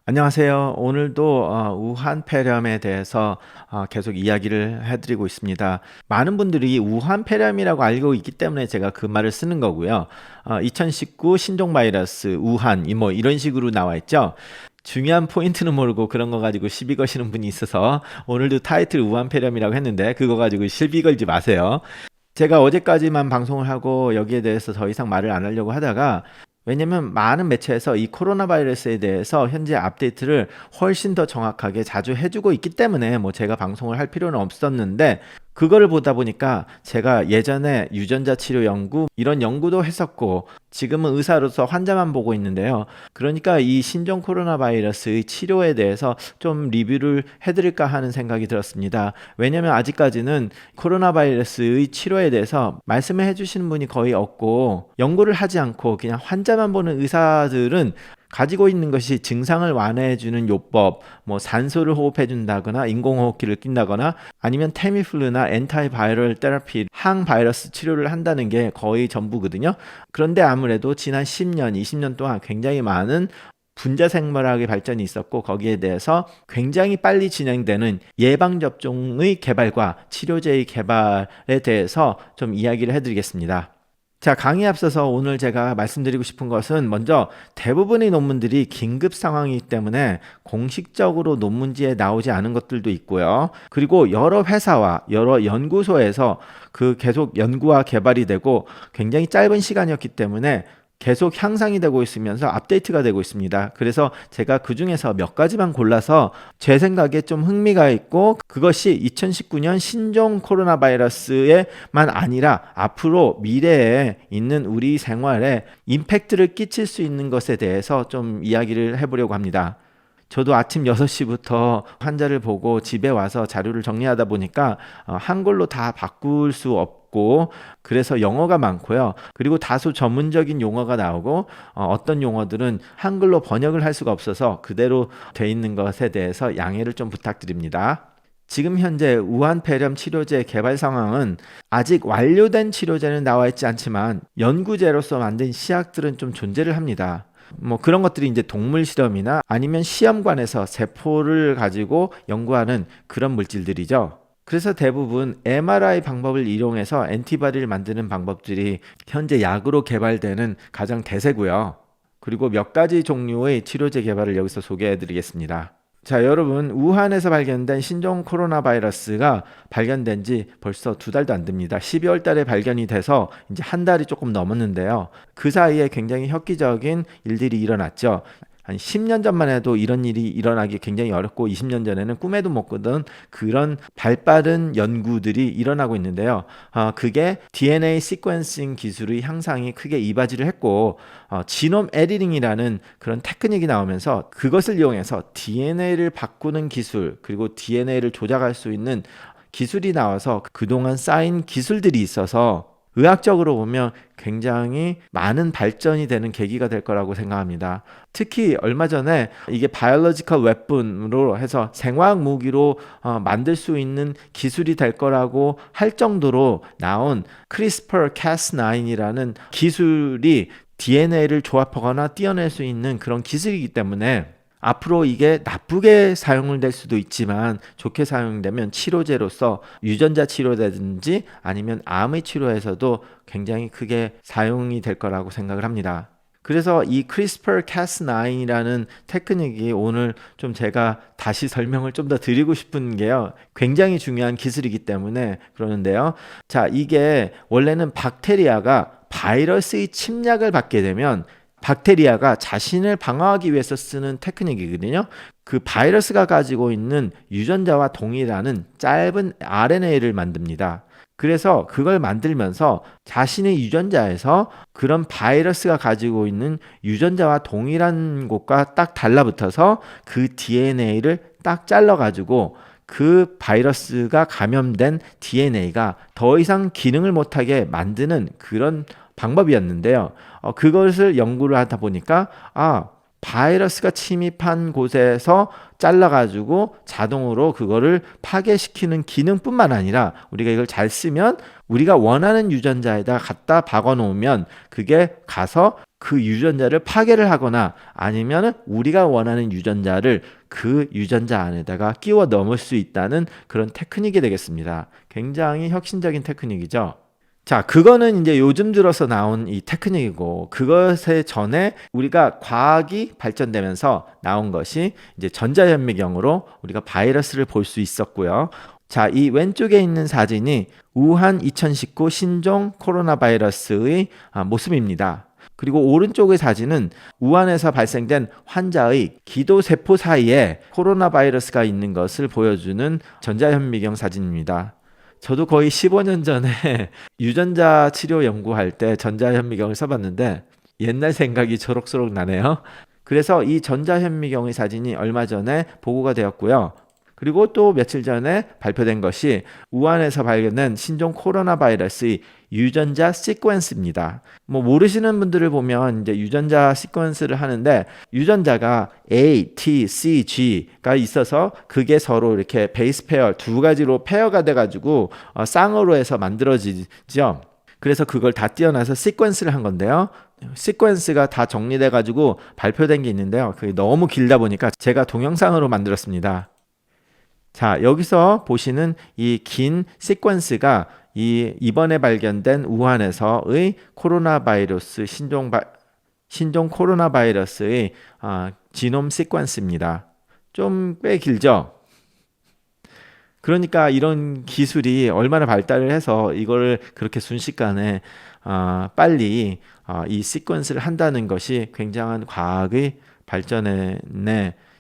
안녕하세요. 오늘도 우한 폐렴에 대해서 계속 이야기를 해드리고 있습니다. 많은 분들이 우한 폐렴이라고 알고 있기 때문에 제가 그 말을 쓰는 거고요. 2019 신종 바이러스 우한 뭐 이런 식으로 나와 있죠. 중요한 포인트는 모르고 그런 거 가지고 시비 거시는 분이 있어서 오늘도 타이틀 우한 폐렴이라고 했는데 그거 가지고 시비 걸지 마세요. 제가 어제까지만 방송을 하고 여기에 대해서 더 이상 말을 안 하려고 하다가, 왜냐면 많은 매체에서 이 코로나 바이러스에 대해서 현재 업데이트를 훨씬 더 정확하게 자주 해주고 있기 때문에 뭐 제가 방송을 할 필요는 없었는데, 그거를 보다 보니까 제가 예전에 유전자 치료 연구 이런 연구도 했었고 지금은 의사로서 환자만 보고 있는데요. 그러니까 이 신종 코로나 바이러스의 치료에 대해서 좀 리뷰를 해드릴까 하는 생각이 들었습니다. 왜냐면 아직까지는 코로나 바이러스의 치료에 대해서 말씀을 해주시는 분이 거의 없고, 연구를 하지 않고 그냥 환자만 보는 의사들은 가지고 있는 것이 증상을 완화해주는 요법, 뭐 산소를 호흡해준다거나 인공호흡기를 낀다거나 아니면 테미플루나 엔타이바이럴 테라피, 항바이러스 치료를 한다는 게 거의 전부거든요. 그런데 아무래도 지난 10년, 20년 동안 굉장히 많은 분자생물학의 발전이 있었고, 거기에 대해서 굉장히 빨리 진행되는 예방접종의 개발과 치료제의 개발에 대해서 좀 이야기를 해드리겠습니다. 자, 강의에 앞서서 오늘 제가 말씀드리고 싶은 것은, 먼저 대부분의 논문들이 긴급 상황이기 때문에 공식적으로 논문지에 나오지 않은 것들도 있고요. 그리고 여러 회사와 여러 연구소에서 그 계속 연구와 개발이 되고 굉장히 짧은 시간이었기 때문에 계속 향상이 되고 있으면서 업데이트가 되고 있습니다. 그래서 제가 그 중에서 몇 가지만 골라서 제 생각에 좀 흥미가 있고, 그것이 2019년 신종 코로나 바이러스에만 아니라 앞으로 미래에 있는 우리 생활에 임팩트를 끼칠 수 있는 것에 대해서 좀 이야기를 해보려고 합니다. 저도 아침 6시부터 환자를 보고 집에 와서 자료를 정리하다 보니까 한글로 다 바꿀 수 없고, 그래서 영어가 많고요. 그리고 다소 전문적인 용어가 나오고, 어떤 용어들은 한글로 번역을 할 수가 없어서 그대로 돼 있는 것에 대해서 양해를 좀 부탁드립니다. 지금 현재 우한폐렴 치료제 개발 상황은 아직 완료된 치료제는 나와 있지 않지만 연구제로서 만든 시약들은 좀 존재를 합니다. 뭐 그런 것들이 이제 동물 실험이나 아니면 시험관에서 세포를 가지고 연구하는 그런 물질들이죠. 그래서 대부분 MRI 방법을 이용해서 엔티바디를 만드는 방법들이 현재 약으로 개발되는 가장 대세고요. 그리고 몇 가지 종류의 치료제 개발을 여기서 소개해 드리겠습니다. 자, 여러분, 우한에서 발견된 신종 코로나 바이러스가 발견된 지 벌써 2달도 안 됩니다. 12월 달에 발견이 돼서 이제 한 달이 조금 넘었는데요. 그 사이에 굉장히 획기적인 일들이 일어났죠. 한 10년 전만 해도 이런 일이 일어나기 굉장히 어렵고, 20년 전에는 꿈에도 못 꾸던 그런 발빠른 연구들이 일어나고 있는데요. 그게 DNA 시퀀싱 기술의 향상이 크게 이바지를 했고, 지놈 에디팅이라는 그런 테크닉이 나오면서 그것을 이용해서 DNA를 바꾸는 기술, 그리고 DNA를 조작할 수 있는 기술이 나와서 그동안 쌓인 기술들이 있어서 의학적으로 보면 굉장히 많은 발전이 되는 계기가 될 거라고 생각합니다. 특히 얼마 전에 이게 바이올로지컬 웨폰으로 해서 생화학 무기로 만들 수 있는 기술이 될 거라고 할 정도로 나온 CRISPR-Cas9이라는 기술이 DNA를 조합하거나 띄어낼 수 있는 그런 기술이기 때문에, 앞으로 이게 나쁘게 사용을 될 수도 있지만 좋게 사용되면 치료제로서 유전자 치료라든지 아니면 암의 치료에서도 굉장히 크게 사용이 될 거라고 생각을 합니다. 그래서 이 CRISPR-Cas9이라는 테크닉이 오늘 좀 제가 다시 설명을 좀 더 드리고 싶은 게요, 굉장히 중요한 기술이기 때문에 그러는데요. 자, 이게 원래는 박테리아가 바이러스의 침략을 받게 되면 박테리아가 자신을 방어하기 위해서 쓰는 테크닉이거든요. 그 바이러스가 가지고 있는 유전자와 동일하는 짧은 RNA를 만듭니다. 그래서 그걸 만들면서 자신의 유전자에서 그런 바이러스가 가지고 있는 유전자와 동일한 곳과 딱 달라붙어서 그 DNA를 딱 잘라가지고 그 바이러스가 감염된 DNA가 더 이상 기능을 못하게 만드는 그런 방법이었는데요. 그것을 연구를 하다 보니까 바이러스가 침입한 곳에서 잘라가지고 자동으로 그거를 파괴시키는 기능뿐만 아니라 우리가 이걸 잘 쓰면 우리가 원하는 유전자에다 갖다 박아 놓으면 그게 가서 그 유전자를 파괴를 하거나 아니면 우리가 원하는 유전자를 그 유전자 안에다가 끼워 넣을 수 있다는 그런 테크닉이 되겠습니다. 굉장히 혁신적인 테크닉이죠. 자, 그거는 이제 요즘 들어서 나온 이 테크닉이고, 그것에 전에 우리가 과학이 발전되면서 나온 것이 이제 전자현미경으로 우리가 바이러스를 볼 수 있었고요. 자, 이 왼쪽에 있는 사진이 우한 2019 신종 코로나 바이러스의 모습입니다. 그리고 오른쪽의 사진은 우한에서 발생된 환자의 기도세포 사이에 코로나 바이러스가 있는 것을 보여주는 전자현미경 사진입니다. 저도 거의 15년 전에 유전자 치료 연구할 때 전자현미경을 써봤는데 옛날 생각이 초록초록 나네요. 그래서 이 전자현미경의 사진이 얼마 전에 보고가 되었고요. 그리고 또 며칠 전에 발표된 것이 우한에서 발견된 신종 코로나 바이러스의 유전자 시퀀스입니다. 뭐 모르시는 분들을 보면 이제 유전자 시퀀스를 하는데 유전자가 A, T, C, G가 있어서 그게 서로 이렇게 베이스 페어 두 가지로 페어가 돼가지고 쌍으로 해서 만들어지죠. 그래서 그걸 다 띄어놔서 시퀀스를 한 건데요. 시퀀스가 다 정리돼가지고 발표된 게 있는데요. 그게 너무 길다 보니까 제가 동영상으로 만들었습니다. 자, 여기서 보시는 이 긴 시퀀스가 이번에 발견된 우한에서의 코로나 바이러스 신종 코로나 바이러스의 지놈 시퀀스입니다. 좀 꽤 길죠? 그러니까 이런 기술이 얼마나 발달을 해서 이거를 그렇게 순식간에 빨리 이 시퀀스를 한다는 것이 굉장한 과학의 발전에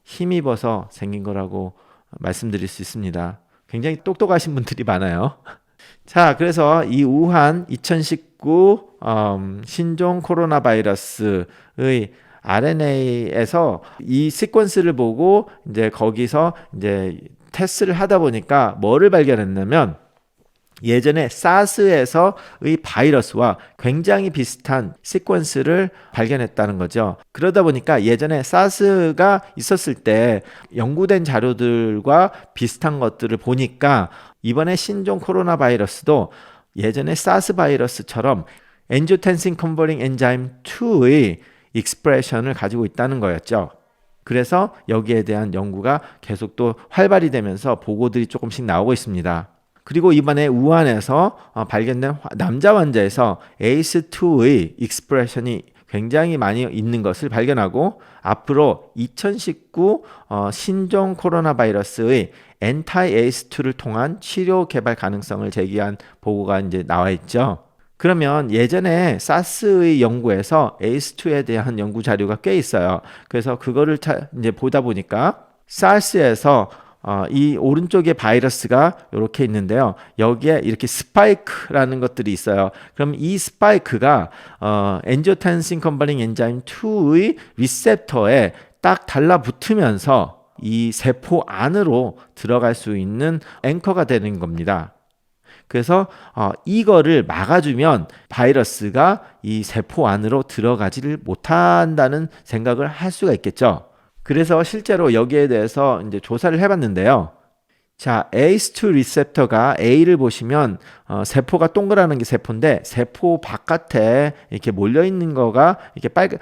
힘입어서 생긴 거라고 말씀드릴 수 있습니다. 굉장히 똑똑하신 분들이 많아요. 자, 그래서 이 우한 2019 신종 코로나 바이러스의 RNA에서 이 시퀀스를 보고 이제 거기서 이제 테스트를 하다 보니까 뭐를 발견했냐면 예전에 사스에서의 바이러스와 굉장히 비슷한 시퀀스를 발견했다는 거죠. 그러다 보니까 예전에 사스가 있었을 때 연구된 자료들과 비슷한 것들을 보니까 이번에 신종 코로나 바이러스도 예전에 사스 바이러스처럼 엔지오텐신 컨버팅 엔자임 2의 익스프레션을 가지고 있다는 거였죠. 그래서 여기에 대한 연구가 계속 또 활발히 되면서 보고들이 조금씩 나오고 있습니다. 그리고 이번에 우한에서 발견된 남자 환자에서 ACE2의 익스프레션이 굉장히 많이 있는 것을 발견하고 앞으로 2019 신종 코로나 바이러스의 anti-ACE2를 통한 치료 개발 가능성을 제기한 보고가 이제 나와 있죠. 그러면 예전에 사스의 연구에서 ACE2에 대한 연구 자료가 꽤 있어요. 그래서 그거를 이제 보다 보니까 사스에서 이 오른쪽에 바이러스가 이렇게 있는데요. 여기에 이렇게 스파이크라는 것들이 있어요. 그럼 이 스파이크가 엔지오텐신 컨버팅 엔자임 2의 리셉터에 딱 달라붙으면서 이 세포 안으로 들어갈 수 있는 앵커가 되는 겁니다. 그래서 이거를 막아주면 바이러스가 이 세포 안으로 들어가지를 못한다는 생각을 할 수가 있겠죠. 그래서 실제로 여기에 대해서 이제 조사를 해봤는데요. 자, ACE2 리셉터가 A를 보시면 세포가 동그라는 게 세포인데 세포 바깥에 이렇게 몰려 있는 거가 이렇게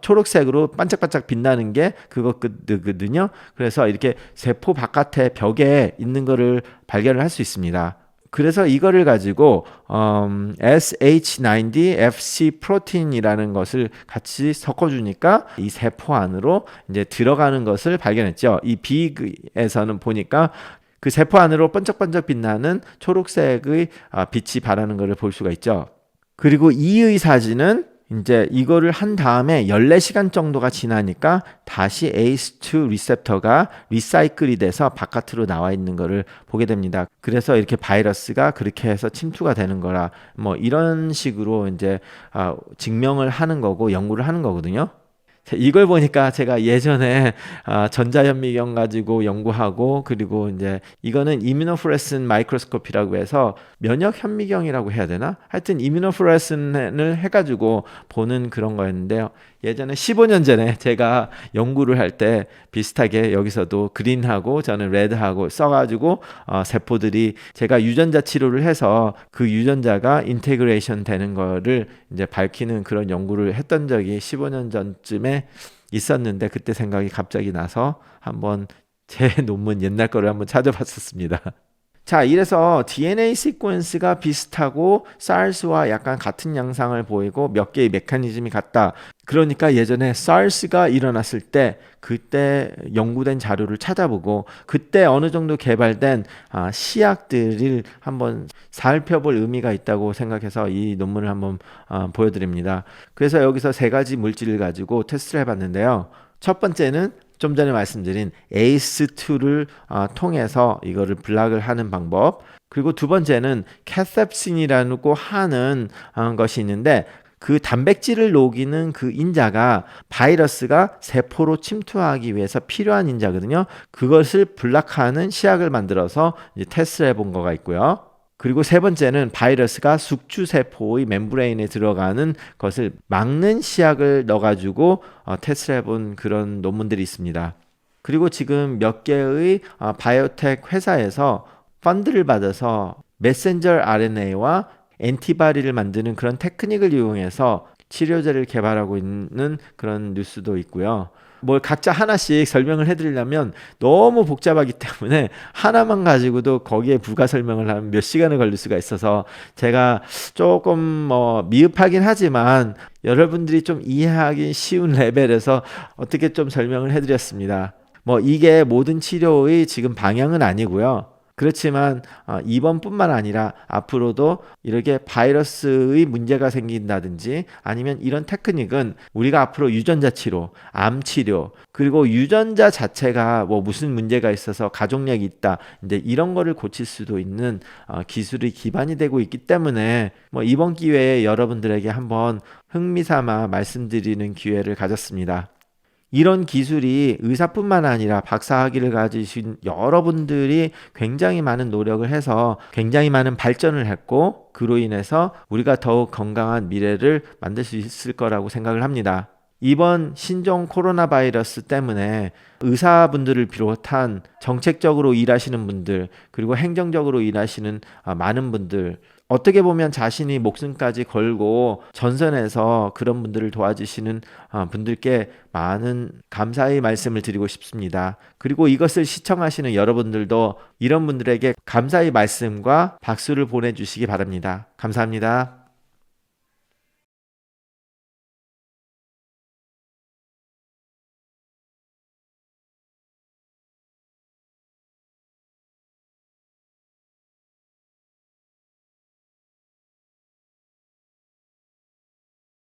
초록색으로 반짝반짝 빛나는 게 그거거든요. 그래서 이렇게 세포 바깥에 벽에 있는 거를 발견을 할 수 있습니다. 그래서 이거를 가지고 SH90FC 프로틴이라는 것을 같이 섞어주니까 이 세포 안으로 이제 들어가는 것을 발견했죠. 이 빅에서는 보니까 그 세포 안으로 번쩍번쩍 빛나는 초록색의 빛이 바라는 것을 볼 수가 있죠. 그리고 이의 사진은 이제 이거를 한 다음에 14시간 정도가 지나니까 다시 ACE2 리셉터가 리사이클이 돼서 바깥으로 나와 있는 거를 보게 됩니다. 그래서 이렇게 바이러스가 그렇게 해서 침투가 되는 거라 뭐 이런 식으로 이제 증명을 하는 거고 연구를 하는 거거든요. 이걸 보니까 제가 예전에 전자현미경 가지고 연구하고, 그리고 이제 이거는 이뮤노프루오레센 마이크로스코피라고 해서 면역현미경이라고 해야 되나? 하여튼 이뮤노프루오레센을 해가지고 보는 그런 거였는데요. 예전에 15년 전에 제가 연구를 할 때 비슷하게 여기서도 그린하고 저는 레드하고 써가지고 세포들이 제가 유전자 치료를 해서 그 유전자가 인테그레이션 되는 거를 이제 밝히는 그런 연구를 했던 적이 15년 전쯤에 있었는데, 그때 생각이 갑자기 나서 한번 제 논문 옛날 거를 한번 찾아봤었습니다. 자, 이래서 DNA 시퀀스가 비슷하고 SARS와 약간 같은 양상을 보이고 몇 개의 메커니즘이 같다. 그러니까 예전에 SARS가 일어났을 때 그때 연구된 자료를 찾아보고 그때 어느 정도 개발된 시약들을 한번 살펴볼 의미가 있다고 생각해서 이 논문을 한번 보여드립니다. 그래서 여기서 세 가지 물질을 가지고 테스트를 해봤는데요. 첫 번째는 좀 전에 말씀드린 ACE2를 통해서 이거를 블락을 하는 방법. 그리고 두 번째는 캐셉신이라고 하는 것이 있는데, 그 단백질을 녹이는 그 인자가 바이러스가 세포로 침투하기 위해서 필요한 인자거든요. 그것을 블락하는 시약을 만들어서 이제 테스트를 해본 거가 있고요. 그리고 세 번째는 바이러스가 숙주세포의 멤브레인에 들어가는 것을 막는 시약을 넣어가지고 테스트를 해본 그런 논문들이 있습니다. 그리고 지금 몇 개의 바이오텍 회사에서 펀드를 받아서 메신저 RNA와 엔티바디를 만드는 그런 테크닉을 이용해서 치료제를 개발하고 있는 그런 뉴스도 있고요. 뭘 각자 하나씩 설명을 해드리려면 너무 복잡하기 때문에 하나만 가지고도 거기에 부가 설명을 하면 몇 시간을 걸릴 수가 있어서 제가 조금 미흡하긴 하지만 여러분들이 좀 이해하기 쉬운 레벨에서 어떻게 좀 설명을 해드렸습니다. 이게 모든 치료의 지금 방향은 아니고요. 그렇지만 이번뿐만 아니라 앞으로도 이렇게 바이러스의 문제가 생긴다든지 아니면 이런 테크닉은 우리가 앞으로 유전자 치료, 암 치료, 그리고 유전자 자체가 무슨 문제가 있어서 가족력이 있다, 이제 이런 거를 고칠 수도 있는 기술의 기반이 되고 있기 때문에 이번 기회에 여러분들에게 한번 흥미삼아 말씀드리는 기회를 가졌습니다. 이런 기술이 의사뿐만 아니라 박사학위를 가지신 여러분들이 굉장히 많은 노력을 해서 굉장히 많은 발전을 했고, 그로 인해서 우리가 더욱 건강한 미래를 만들 수 있을 거라고 생각을 합니다. 이번 신종 코로나 바이러스 때문에 의사분들을 비롯한 정책적으로 일하시는 분들, 그리고 행정적으로 일하시는 많은 분들, 어떻게 보면 자신이 목숨까지 걸고 전선에서 그런 분들을 도와주시는 분들께 많은 감사의 말씀을 드리고 싶습니다. 그리고 이것을 시청하시는 여러분들도 이런 분들에게 감사의 말씀과 박수를 보내주시기 바랍니다. 감사합니다.